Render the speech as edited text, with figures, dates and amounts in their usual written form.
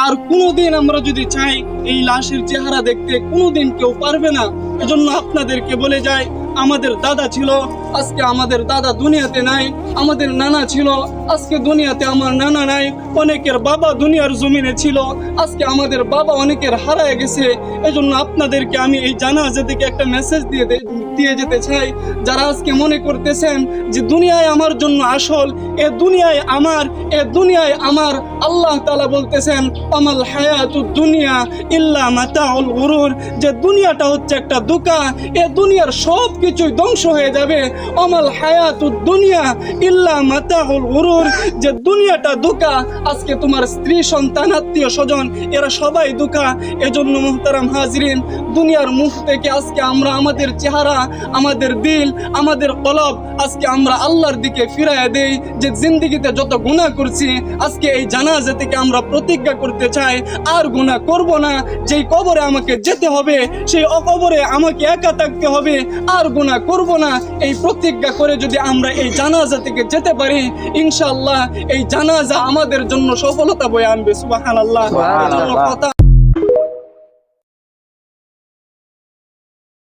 আর কোনোদিন আমরা যদি চাই এই লাশের চেহারা দেখতে, কোনোদিন কেউ পারবে না। এজন্য আপনাদেরকে বলে যাই, আমাদের দাদা ছিল, আজকে আমাদের দাদা দুনিয়াতে নাই। আমাদের নানা ছিল, আজকে দুনিয়াতে আমার নানা নাই। অনেকের বাবা দুনিয়ার জমিনে ছিল, আজকে আমাদের বাবা অনেকের হারায় গেছে। এজন্য আপনাদেরকে আমি এই জানাজা থেকে একটা মেসেজ দিয়ে যেতে চাই। যারা আজকে মনে করতেছেন যে দুনিয়ায় আমার জন্য আসল, এ দুনিয়ায় আমার, আল্লাহ তাআলা বলতেছেন আমাল হায়াতুদ দুনিয়া ইল্লা মাতাউল গুরুর, যে দুনিয়াটা হচ্ছে একটা ধোঁকা, এ দুনিয়ার সব কিছুই ধ্বংস হয়ে যাবে। আমাল হায়াতুদ দুনিয়া ইল্লা মাতাউল গুরুর, যে দুনিয়াটা ধোঁকা। আজকে তোমার স্ত্রী, সন্তান, আত্মীয় স্বজন এরা সবাই ধোঁকা। এজন্য মুহতারাম হাজরিন, দুনিয়ার মুখ থেকে আজকে আমরা আমাদের চেহারা, আমাদের দিল, আমাদের কলব আজকে আমরা আল্লাহর দিকে ফিরাইয়া দেই। যে জিন্দেগিতে যত গুনাহ করছি, আজকে এই জানাজা থেকে আমরা প্রতিজ্ঞা করতে চাই আর গুনাহ করব না। যেই কবরে আমাকে যেতে হবে, সেই অকবরে আমাকে একা থাকতে হবে, আর গুনাহ করব না। এই প্রতিজ্ঞা করে যদি আমরা এই জানাজা থেকে যেতে পারি, ইনশাআল্লাহ এই জানাজা আমাদের জন্য সফলতা বয়ে আনবে। সুবহানাল্লাহ।